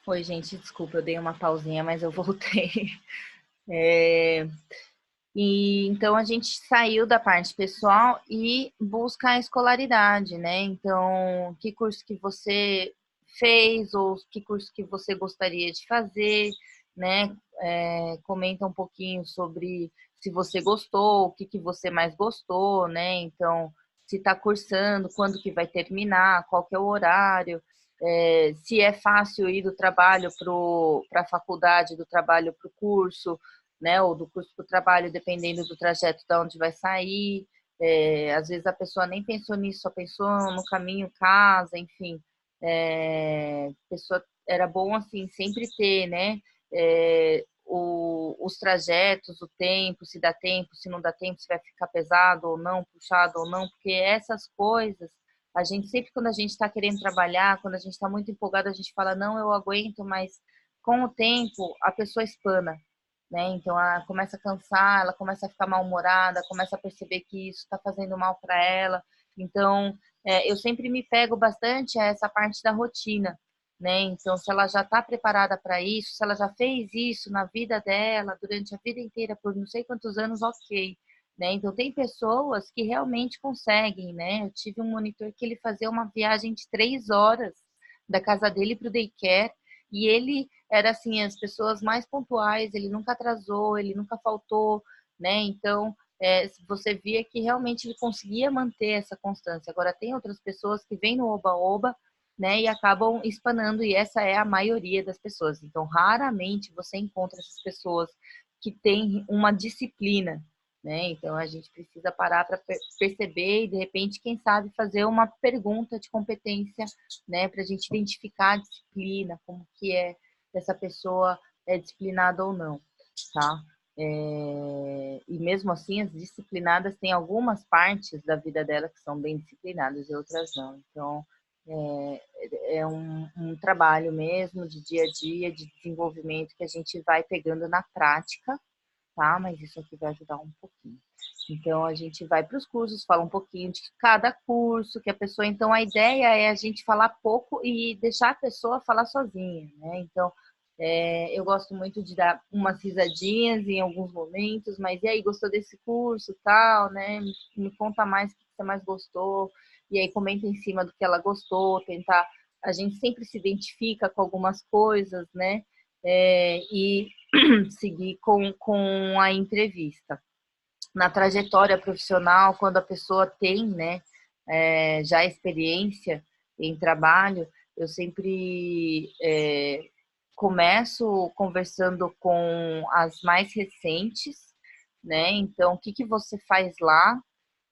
Oi, gente, desculpa, eu dei uma pausinha, mas eu voltei. É, e então a gente saiu da parte pessoal e busca a escolaridade, né? Então, que curso que você fez ou que curso que você gostaria de fazer, né? Comenta um pouquinho sobre se você gostou, o que que você mais gostou, né? Então, se está cursando, quando que vai terminar, qual que é o horário, se é fácil ir do trabalho para a faculdade, do trabalho para o curso, né, ou do curso para o trabalho, dependendo do trajeto de onde vai sair. Às vezes a pessoa nem pensou nisso, só pensou no caminho, casa, enfim. Pessoa, era bom, assim, sempre ter, né, os trajetos, o tempo, se dá tempo, se não dá tempo, se vai ficar pesado ou não, puxado ou não, porque essas coisas, a gente sempre, quando a gente está querendo trabalhar, quando a gente está muito empolgado, a gente fala, não, eu aguento, mas com o tempo a pessoa espana, né? Então ela começa a cansar, ela começa a ficar mal-humorada, começa a perceber que isso está fazendo mal para ela. Então eu sempre me pego bastante a essa parte da rotina, né? Então se ela já está preparada para isso, se ela já fez isso na vida dela durante a vida inteira por não sei quantos anos, ok. Né? Então tem pessoas que realmente conseguem, né? Eu tive um monitor que ele fazia uma viagem de 3 horas da casa dele para o daycare e ele era assim, as pessoas mais pontuais, ele nunca atrasou, ele nunca faltou, né? Então, você via que realmente ele conseguia manter essa constância. Agora, tem outras pessoas que vêm no oba-oba, né, e acabam espanando, e essa é a maioria das pessoas. Então, raramente você encontra essas pessoas que têm uma disciplina, né? Então, a gente precisa parar para perceber e, de repente, quem sabe, fazer uma pergunta de competência, né, para a gente identificar a disciplina, como que é essa pessoa é disciplinada ou não, tá? E mesmo assim, as disciplinadas têm algumas partes da vida dela que são bem disciplinadas e outras não. Então, é um trabalho mesmo de dia a dia, de desenvolvimento que a gente vai pegando na prática, tá? Mas isso aqui vai ajudar um pouquinho. Então, a gente vai para os cursos, fala um pouquinho de cada curso, que a pessoa... Então, a ideia é a gente falar pouco e deixar a pessoa falar sozinha, né? Então, eu gosto muito de dar umas risadinhas em alguns momentos, mas e aí, gostou desse curso, tal, né? Me conta mais o que você mais gostou, e aí comenta em cima do que ela gostou, tentar... A gente sempre se identifica com algumas coisas, né? E seguir com a entrevista. Na trajetória profissional, quando a pessoa tem, né, já experiência em trabalho, eu sempre começo conversando com as mais recentes, né? Então, o que que você faz lá?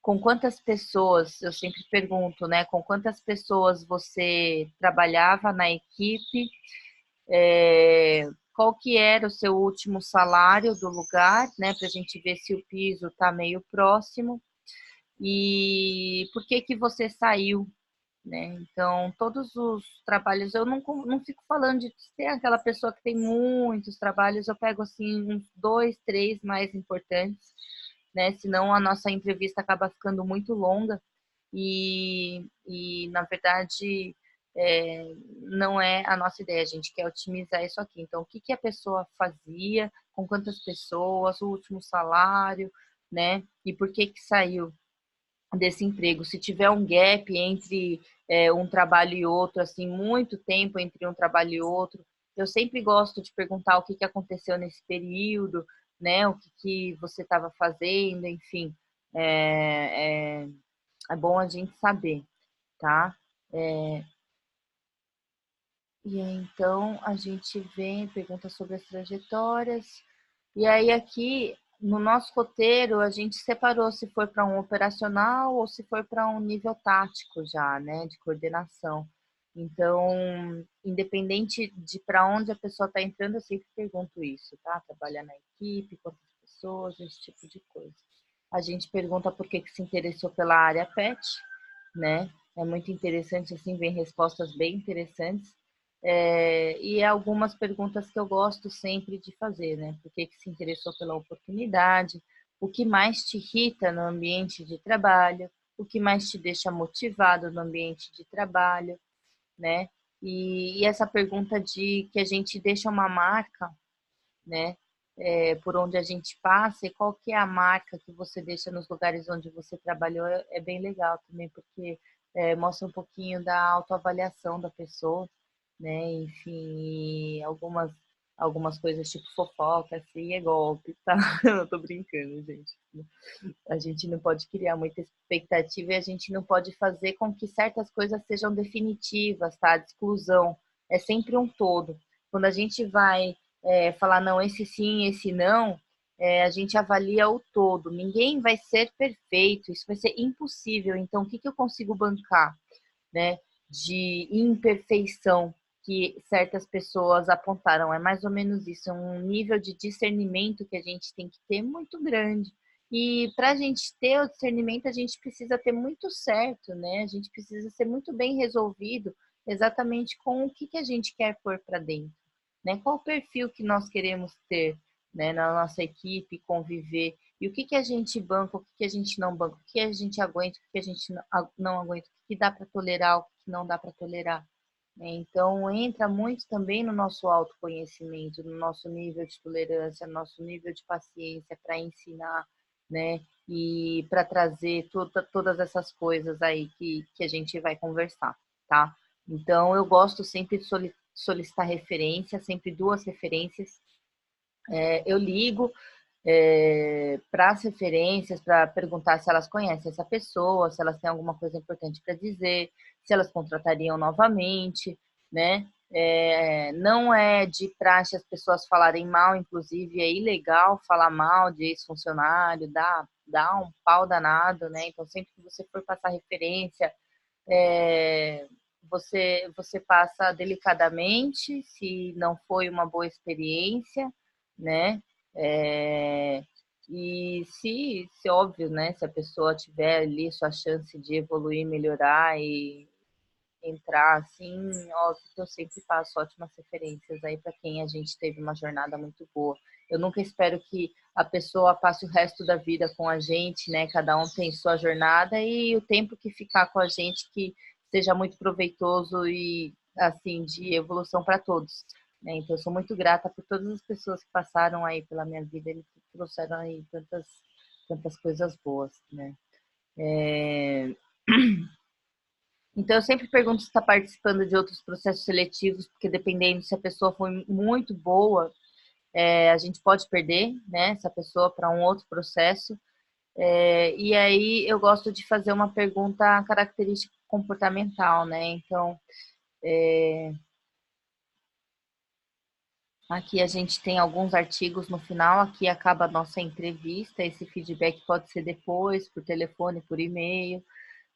Com quantas pessoas, eu sempre pergunto, né? Com quantas pessoas você trabalhava na equipe? Qual que era o seu último salário do lugar, né? Para a gente ver se o piso está meio próximo. E por que que você saiu, né? Então, todos os trabalhos, eu não fico falando de ser aquela pessoa que tem muitos trabalhos, eu pego assim uns dois, três mais importantes, né? Senão a nossa entrevista acaba ficando muito longa e na verdade, não é a nossa ideia, a gente quer otimizar isso aqui. Então, o que que a pessoa fazia, com quantas pessoas, o último salário, né? E por que que saiu desse emprego. Se tiver um gap entre um trabalho e outro, assim, muito tempo entre um trabalho e outro, eu sempre gosto de perguntar o que que aconteceu nesse período, né? O que que você estava fazendo, enfim. É, é, é bom a gente saber, tá? E aí, então a gente vem, pergunta sobre as trajetórias. E aí aqui no nosso roteiro a gente separou se foi para um operacional ou se foi para um nível tático já, né, de coordenação. Então, independente de para onde a pessoa está entrando, eu sempre pergunto isso, tá? Trabalhar na equipe, quantas pessoas, esse tipo de coisa. A gente pergunta por que que se interessou pela área PET, né? É muito interessante, assim, vem respostas bem interessantes. E algumas perguntas que eu gosto sempre de fazer, né? Por que que se interessou pela oportunidade? O que mais te irrita no ambiente de trabalho? O que mais te deixa motivado no ambiente de trabalho, né? E essa pergunta de que a gente deixa uma marca, né? Por onde a gente passa, e qual que é a marca que você deixa nos lugares onde você trabalhou, é bem legal também, porque mostra um pouquinho da autoavaliação da pessoa, né? Enfim, algumas coisas tipo fofoca, assim, é golpe, tá? Eu tô brincando, gente. A gente não pode criar muita expectativa e a gente não pode fazer com que certas coisas sejam definitivas, tá? De exclusão. É sempre um todo. Quando a gente vai falar não, esse sim, esse não, a gente avalia o todo. Ninguém vai ser perfeito, isso vai ser impossível. Então, o que eu consigo bancar, né, de imperfeição que certas pessoas apontaram? É mais ou menos isso, é um nível de discernimento que a gente tem que ter muito grande. E para a gente ter o discernimento, a gente precisa ter muito certo, né? A gente precisa ser muito bem resolvido exatamente com o que a gente quer pôr para dentro, né? Qual o perfil que nós queremos ter, né, na nossa equipe, conviver, e o que a gente banca, o que a gente não banca, o que a gente aguenta, o que a gente não aguenta, o que dá para tolerar, o que não dá para tolerar, né? Então, entra muito também no nosso autoconhecimento, no nosso nível de tolerância, no nosso nível de paciência para ensinar, né? E para trazer todas essas coisas aí que a gente vai conversar, tá? Então, eu gosto sempre de solicitar referência, sempre 2 referências. Eu ligo para as referências, para perguntar se elas conhecem essa pessoa, se elas têm alguma coisa importante para dizer, se elas contratariam novamente, né? Não é de praxe as pessoas falarem mal, inclusive é ilegal falar mal de ex-funcionário, dá um pau danado, né? Então, sempre que você for passar referência, é, você passa delicadamente, se não foi uma boa experiência, né? É, e se óbvio, né? Se a pessoa tiver ali sua chance de evoluir, melhorar e entrar assim, óbvio que eu sempre passo ótimas referências aí para quem a gente teve uma jornada muito boa. Eu nunca espero que a pessoa passe o resto da vida com a gente, né? Cada um tem sua jornada e o tempo que ficar com a gente que seja muito proveitoso e assim de evolução para todos, né? Então eu sou muito grata por todas as pessoas que passaram aí pela minha vida e que trouxeram aí tantas coisas boas, né? É... Então, eu sempre pergunto se está participando de outros processos seletivos, porque dependendo se a pessoa foi muito boa, a gente pode perder, né, essa pessoa para um outro processo. E aí eu gosto de fazer uma pergunta característica comportamental, né? Então, aqui a gente tem alguns artigos no final, aqui acaba a nossa entrevista, esse feedback pode ser depois, por telefone, por e-mail,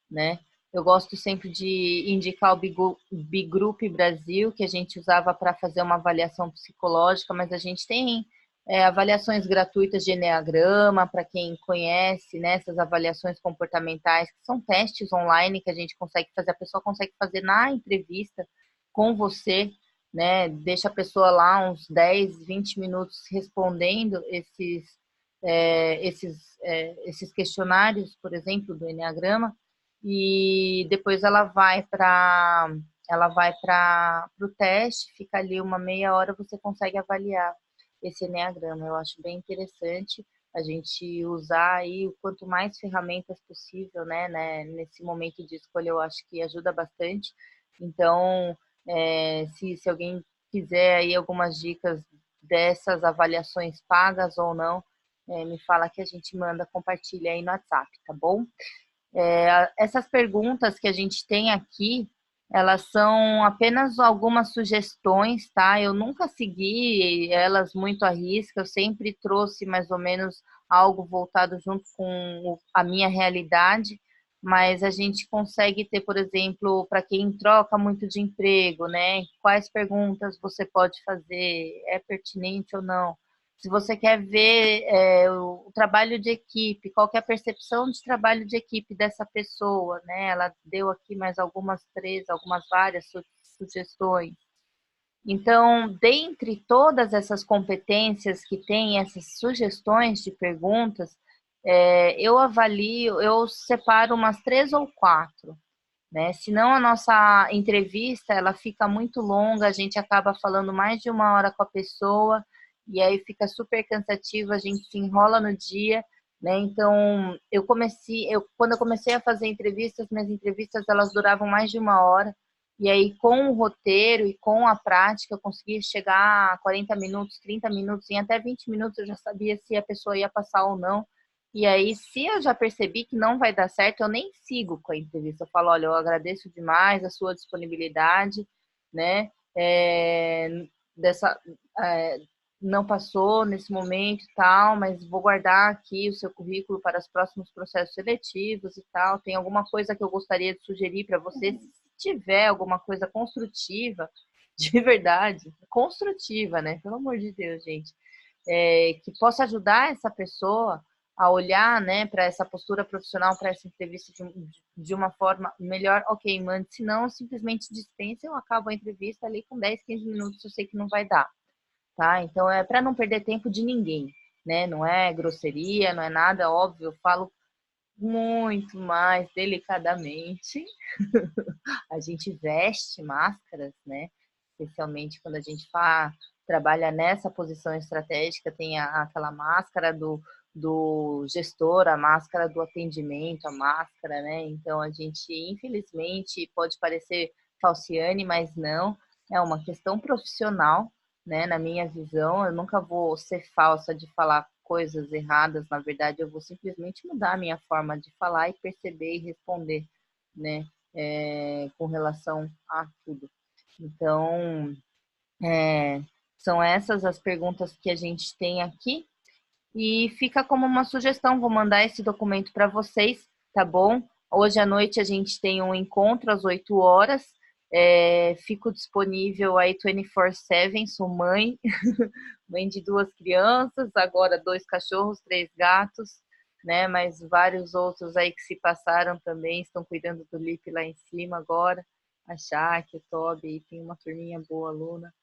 né? Eu gosto sempre de indicar o Bigroup Brasil, que a gente usava para fazer uma avaliação psicológica, mas a gente tem avaliações gratuitas de Enneagrama, para quem conhece, né, essas avaliações comportamentais, que são testes online que a gente consegue fazer, a pessoa consegue fazer na entrevista com você, né? Deixa a pessoa lá uns 10, 20 minutos respondendo esses questionários, por exemplo, do Enneagrama, e depois ela vai para o teste, fica ali uma meia hora, você consegue avaliar esse Enneagrama. Eu acho bem interessante a gente usar aí o quanto mais ferramentas possível, né, nesse momento de escolha, eu acho que ajuda bastante. Então, se alguém quiser aí algumas dicas dessas avaliações pagas ou não, me fala que a gente manda, compartilha aí no WhatsApp, tá bom? Essas perguntas que a gente tem aqui, elas são apenas algumas sugestões, tá? Eu nunca segui elas muito à risca, eu sempre trouxe mais ou menos algo voltado junto com a minha realidade, mas a gente consegue ter, por exemplo, para quem troca muito de emprego, né? Quais perguntas você pode fazer? É pertinente ou não? Se você quer ver o trabalho de equipe, qual que é a percepção de trabalho de equipe dessa pessoa, né? Ela deu aqui mais algumas várias sugestões. Então, dentre todas essas competências que tem, essas sugestões de perguntas, eu separo umas 3 ou 4. né? Senão a nossa entrevista, ela fica muito longa, a gente acaba falando mais de 1 hora com a pessoa, e aí fica super cansativo, a gente se enrola no dia, né? Então, quando eu comecei a fazer entrevistas, minhas entrevistas, elas duravam mais de 1 hora, e aí com o roteiro e com a prática, eu consegui chegar a 40 minutos, 30 minutos, em até 20 minutos eu já sabia se a pessoa ia passar ou não. E aí, se eu já percebi que não vai dar certo, eu nem sigo com a entrevista. Eu falo, olha, eu agradeço demais a sua disponibilidade, né? Dessa, é, não passou nesse momento e tal, mas vou guardar aqui o seu currículo para os próximos processos seletivos e tal. Tem alguma coisa que eu gostaria de sugerir para você? Se tiver alguma coisa construtiva, de verdade, construtiva, né? Pelo amor de Deus, gente, que possa ajudar essa pessoa a olhar, né, para essa postura profissional, para essa entrevista de uma forma melhor, ok, mande, se não, simplesmente dispensa, eu acabo a entrevista ali com 10, 15 minutos, eu sei que não vai dar, tá? Então é para não perder tempo de ninguém, né? Não é grosseria, não é nada, óbvio, eu falo muito mais delicadamente. A gente veste máscaras, né? Especialmente quando a gente trabalha nessa posição estratégica, tem aquela máscara do gestor, a máscara do atendimento, a máscara, né? Então a gente, infelizmente, pode parecer falciane, mas não, é uma questão profissional, né? Na minha visão, eu nunca vou ser falsa de falar coisas erradas, na verdade, eu vou simplesmente mudar a minha forma de falar e perceber e responder, né? Com relação a tudo. Então, é, são essas as perguntas que a gente tem aqui. E fica como uma sugestão, vou mandar esse documento para vocês, tá bom? Hoje à noite a gente tem um encontro às 8 horas. Fico disponível aí 24/7, sou mãe, mãe de 2 crianças, agora 2 cachorros, 3 gatos, né? Mas vários outros aí que se passaram também, estão cuidando do Lipe lá em cima agora. A Jaque, o Toby, tem uma turminha boa, Luna,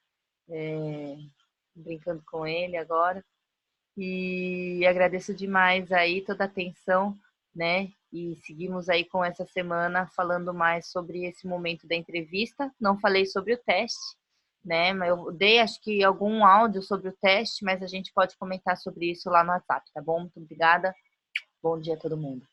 brincando com ele agora. E agradeço demais aí toda a atenção, né? E seguimos aí com essa semana falando mais sobre esse momento da entrevista. Não falei sobre o teste, né? Mas eu dei, acho que, algum áudio sobre o teste, mas a gente pode comentar sobre isso lá no WhatsApp, tá bom? Muito obrigada. Bom dia a todo mundo.